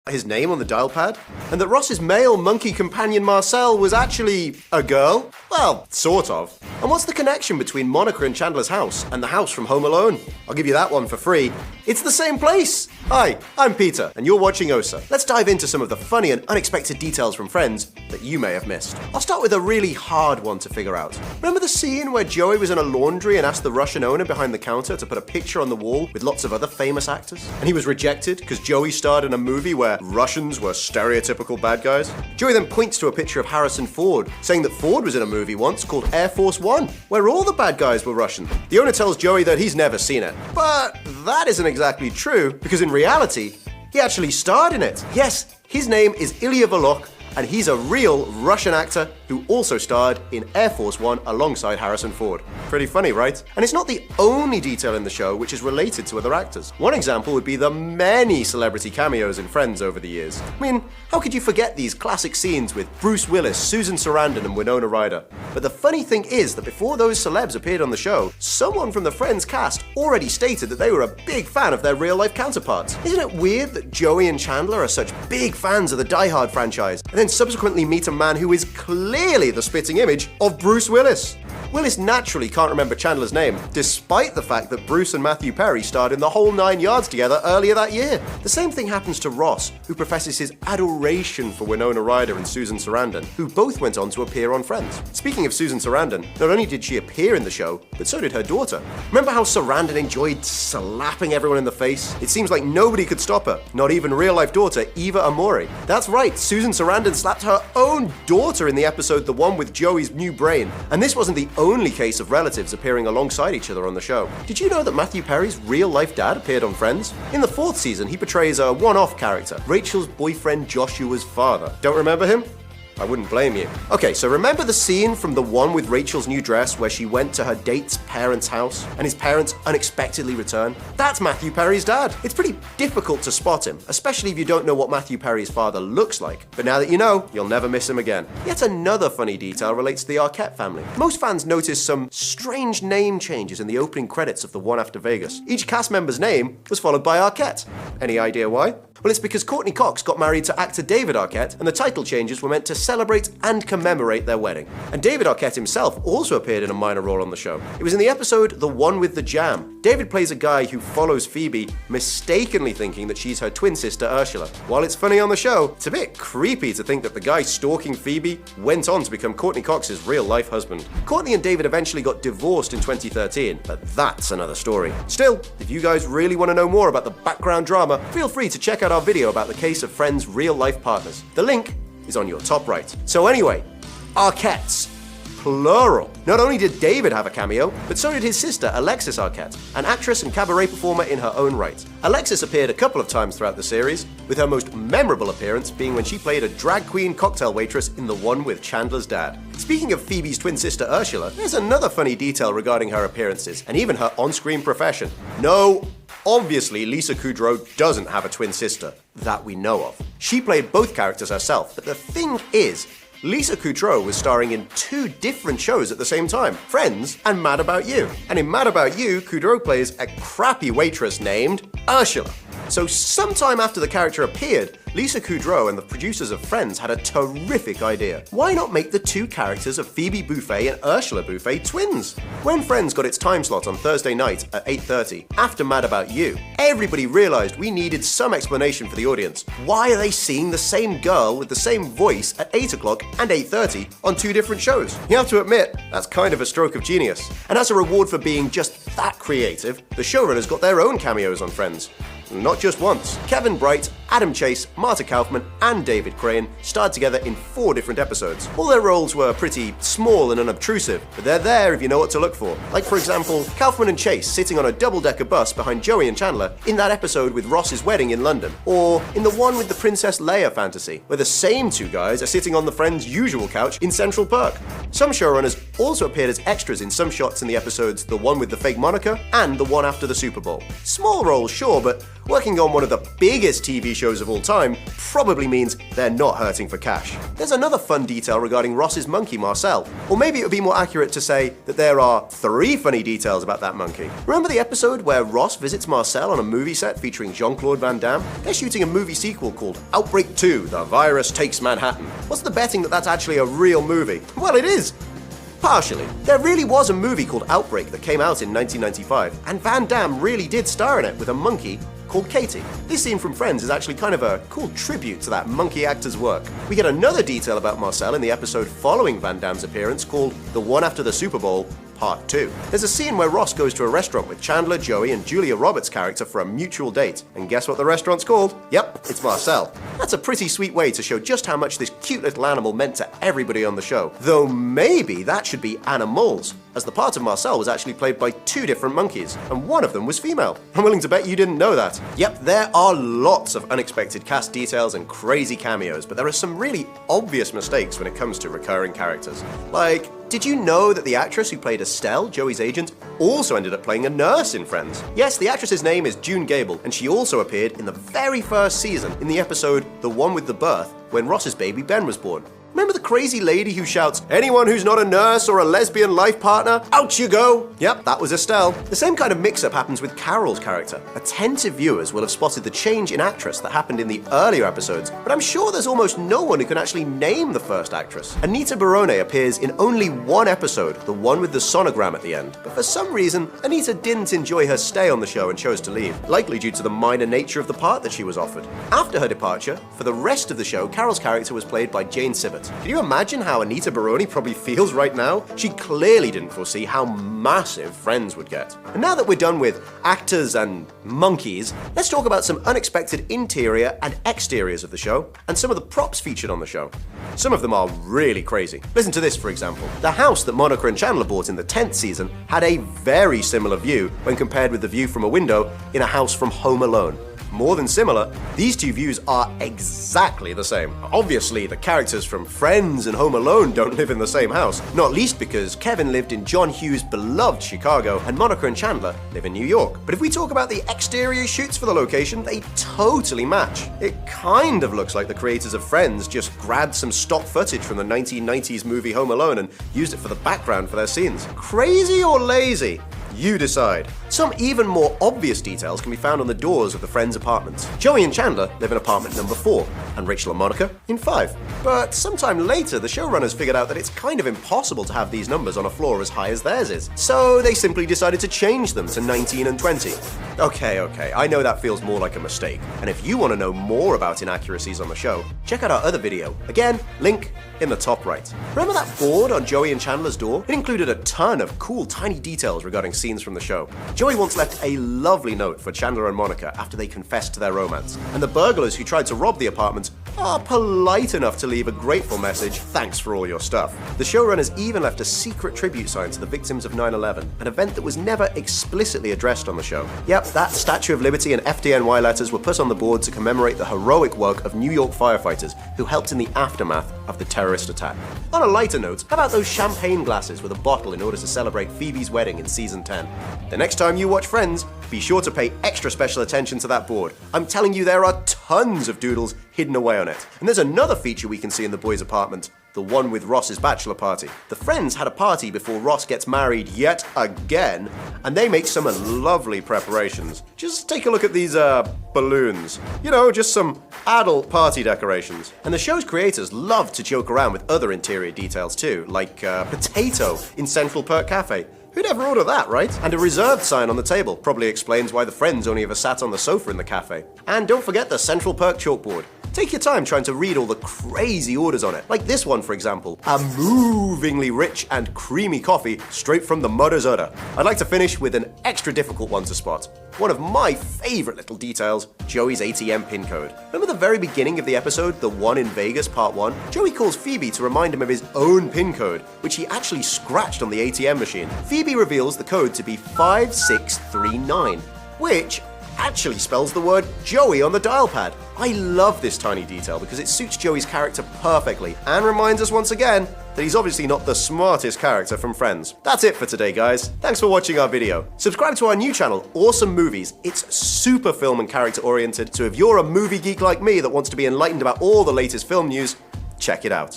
his name on the dial pad? And that Ross's male monkey companion Marcel was actually a girl? Well, sort of. And what's the connection between Monica and Chandler's house and the house from Home Alone? I'll give you that one for free. It's the same place! Hi, I'm Peter, and you're watching OSA. Let's dive into some of the funny and unexpected details from Friends that you may have missed. I'll start with a really hard one to figure out. Remember the scene where Joey was in a laundry and asked the Russian owner behind the counter to put a picture on the wall with lots of other famous actors? And he was rejected because Joey starred in a movie where Russians were stereotypical bad guys? Joey then points to a picture of Harrison Ford, saying that Ford was in a movie once called Air Force One, where all the bad guys were Russian. The owner tells Joey that he's never seen it. But that isn't exactly true, because in reality, he actually starred in it. Yes, his name is Ilya Volok, and he's a real Russian actor who also starred in Air Force One alongside Harrison Ford. Pretty funny, right? And it's not the only detail in the show which is related to other actors. One example would be the many celebrity cameos in Friends over the years. I mean, how could you forget these classic scenes with Bruce Willis, Susan Sarandon, and Winona Ryder? But the funny thing is that before those celebs appeared on the show, someone from the Friends cast already stated that they were a big fan of their real-life counterparts. Isn't it weird that Joey and Chandler are such big fans of the Die Hard franchise, and then subsequently meet a man who is clearly the spitting image of Bruce Willis? Willis naturally can't remember Chandler's name, despite the fact that Bruce and Matthew Perry starred in The Whole 9 Yards together earlier that year. The same thing happens to Ross, who professes his adoration for Winona Ryder and Susan Sarandon, who both went on to appear on Friends. Speaking of Susan Sarandon, not only did she appear in the show, but so did her daughter. Remember how Sarandon enjoyed slapping everyone in the face? It seems like nobody could stop her, not even real-life daughter Eva Amore. That's right, Susan Sarandon slapped her own daughter in the episode The One with Joey's New Brain. And this wasn't the only case of relatives appearing alongside each other on the show. Did you know that Matthew Perry's real-life dad appeared on Friends? In the 4th season, he portrays a one-off character, Rachel's boyfriend Joshua's father. Don't remember him? I wouldn't blame you. Okay, so remember the scene from The One with Rachel's New Dress where she went to her date's parents' house and his parents unexpectedly returned? That's Matthew Perry's dad. It's pretty difficult to spot him, especially if you don't know what Matthew Perry's father looks like. But now that you know, you'll never miss him again. Yet another funny detail relates to the Arquette family. Most fans noticed some strange name changes in the opening credits of The One After Vegas. Each cast member's name was followed by Arquette. Any idea why? Well, it's because Courtney Cox got married to actor David Arquette, and the title changes were meant to celebrate and commemorate their wedding. And David Arquette himself also appeared in a minor role on the show. It was in the episode The One with the Jam. David plays a guy who follows Phoebe, mistakenly thinking that she's her twin sister Ursula. While it's funny on the show, it's a bit creepy to think that the guy stalking Phoebe went on to become Courtney Cox's real-life husband. Courtney and David eventually got divorced in 2013, but that's another story. Still, if you guys really want to know more about the background drama, feel free to check out our video about the case of Friends' real-life partners. The link is on your top right. So anyway, Arquettes, plural. Not only did David have a cameo, but so did his sister Alexis Arquette, an actress and cabaret performer in her own right. Alexis appeared a couple of times throughout the series, with her most memorable appearance being when she played a drag queen cocktail waitress in The One with Chandler's dad. Speaking of Phoebe's twin sister Ursula, there's another funny detail regarding her appearances, and even her on-screen profession. No, obviously Lisa Kudrow doesn't have a twin sister, that we know of. She played both characters herself, but the thing is, Lisa Kudrow was starring in 2 different shows at the same time, Friends and Mad About You. And in Mad About You, Kudrow plays a crappy waitress named Ursula. So sometime after the character appeared, Lisa Kudrow and the producers of Friends had a terrific idea. Why not make the 2 characters of Phoebe Buffay and Ursula Buffay twins? When Friends got its time slot on Thursday night at 8:30, after Mad About You, everybody realized we needed some explanation for the audience. Why are they seeing the same girl with the same voice at 8 o'clock and 8:30 on 2 different shows? You have to admit, that's kind of a stroke of genius. And as a reward for being just that creative, the showrunners got their own cameos on Friends. Not just once. Kevin Bright, Adam Chase, Marta Kaufman, and David Crane starred together in 4 different episodes. All their roles were pretty small and unobtrusive, but they're there if you know what to look for. Like, for example, Kaufman and Chase sitting on a double-decker bus behind Joey and Chandler in that episode with Ross's wedding in London, or in the one with the Princess Leia fantasy, where the same 2 guys are sitting on the Friends' usual couch in Central Park. Some showrunners also appeared as extras in some shots in the episodes The One with the Fake Monica and The One After the Super Bowl. Small roles, sure, but working on one of the biggest TV shows of all time probably means they're not hurting for cash. There's another fun detail regarding Ross's monkey Marcel. Or maybe it would be more accurate to say that there are 3 funny details about that monkey. Remember the episode where Ross visits Marcel on a movie set featuring Jean-Claude Van Damme? They're shooting a movie sequel called Outbreak 2, The Virus Takes Manhattan. What's the betting that that's actually a real movie? Well, it is. Partially. There really was a movie called Outbreak that came out in 1995, and Van Damme really did star in it with a monkey called Katie. This scene from Friends is actually kind of a cool tribute to that monkey actor's work. We get another detail about Marcel in the episode following Van Damme's appearance called The One After the Super Bowl, Part 2. There's a scene where Ross goes to a restaurant with Chandler, Joey, and Julia Roberts' character for a mutual date. And guess what the restaurant's called? Yep, it's Marcel. That's a pretty sweet way to show just how much this cute little animal meant to everybody on the show. Though maybe that should be animals, as the part of Marcel was actually played by 2 different monkeys, and one of them was female. I'm willing to bet you didn't know that. Yep, there are lots of unexpected cast details and crazy cameos, but there are some really obvious mistakes when it comes to recurring characters. Like, did you know that the actress who played Estelle, Joey's agent, also ended up playing a nurse in Friends? Yes, the actress's name is June Gable, and she also appeared in the very first season in the episode The One with the Birth, when Ross's baby Ben was born. Remember the crazy lady who shouts, "Anyone who's not a nurse or a lesbian life partner, out you go"? Yep, that was Estelle. The same kind of mix-up happens with Carol's character. Attentive viewers will have spotted the change in actress that happened in the earlier episodes, but I'm sure there's almost no one who can actually name the first actress. Anita Barone appears in only one episode, the one with the sonogram at the end, but for some reason, Anita didn't enjoy her stay on the show and chose to leave, likely due to the minor nature of the part that she was offered. After her departure, for the rest of the show, Carol's character was played by Jane Sibbett. Can you imagine how Anita Barone probably feels right now? She clearly didn't foresee how massive Friends would get. And now that we're done with actors and monkeys, let's talk about some unexpected interior and exteriors of the show, and some of the props featured on the show. Some of them are really crazy. Listen to this, for example. The house that Monica and Chandler bought in the 10th season had a very similar view when compared with the view from a window in a house from Home Alone. More than similar, these 2 views are exactly the same. Obviously, the characters from Friends and Home Alone don't live in the same house, not least because Kevin lived in John Hughes' beloved Chicago and Monica and Chandler live in New York. But if we talk about the exterior shoots for the location, they totally match. It kind of looks like the creators of Friends just grabbed some stock footage from the 1990s movie Home Alone and used it for the background for their scenes. Crazy or lazy? You decide. Some even more obvious details can be found on the doors of the Friends apartments. Joey and Chandler live in apartment number 4, and Rachel and Monica in 5. But sometime later, the showrunners figured out that it's kind of impossible to have these numbers on a floor as high as theirs is. So they simply decided to change them to 19 and 20. Okay, I know that feels more like a mistake. And if you want to know more about inaccuracies on the show, check out our other video. Again, link in the top right. Remember that board on Joey and Chandler's door? It included a ton of cool tiny details regarding scenes from the show. Joey once left a lovely note for Chandler and Monica after they confessed to their romance. And the burglars who tried to rob the apartment are polite enough to leave a grateful message, "Thanks for all your stuff." The showrunners even left a secret tribute sign to the victims of 9/11, an event that was never explicitly addressed on the show. Yep, that Statue of Liberty and FDNY letters were put on the board to commemorate the heroic work of New York firefighters who helped in the aftermath of the terrorist attack. On a lighter note, how about those champagne glasses with a bottle in order to celebrate Phoebe's wedding in season 10? The next time you watch Friends, be sure to pay extra special attention to that board. I'm telling you, there are tons of doodles hidden away on it. And there's another feature we can see in the boys' apartment, the one with Ross's bachelor party. The Friends had a party before Ross gets married yet again, and they make some lovely preparations. Just take a look at these balloons. You know, just some adult party decorations. And the show's creators love to joke around with other interior details too, like potato in Central Perk Cafe. Who'd ever order that, right? And a reserved sign on the table probably explains why the Friends only ever sat on the sofa in the cafe. And don't forget the Central Perk chalkboard. Take your time trying to read all the crazy orders on it. Like this one, for example. A movingly rich and creamy coffee straight from the Mother's Udder. I'd like to finish with an extra difficult one to spot. One of my favorite little details, Joey's ATM pin code. Remember the very beginning of the episode, the one in Vegas, part 1? Joey calls Phoebe to remind him of his own pin code, which he actually scratched on the ATM machine. Phoebe reveals the code to be 5639, which actually spells the word Joey on the dial pad. I love this tiny detail because it suits Joey's character perfectly and reminds us once again that he's obviously not the smartest character from Friends. That's it for today, guys. Thanks for watching our video. Subscribe to our new channel, Awesome Movies. It's super film and character oriented, so if you're a movie geek like me that wants to be enlightened about all the latest film news, check it out.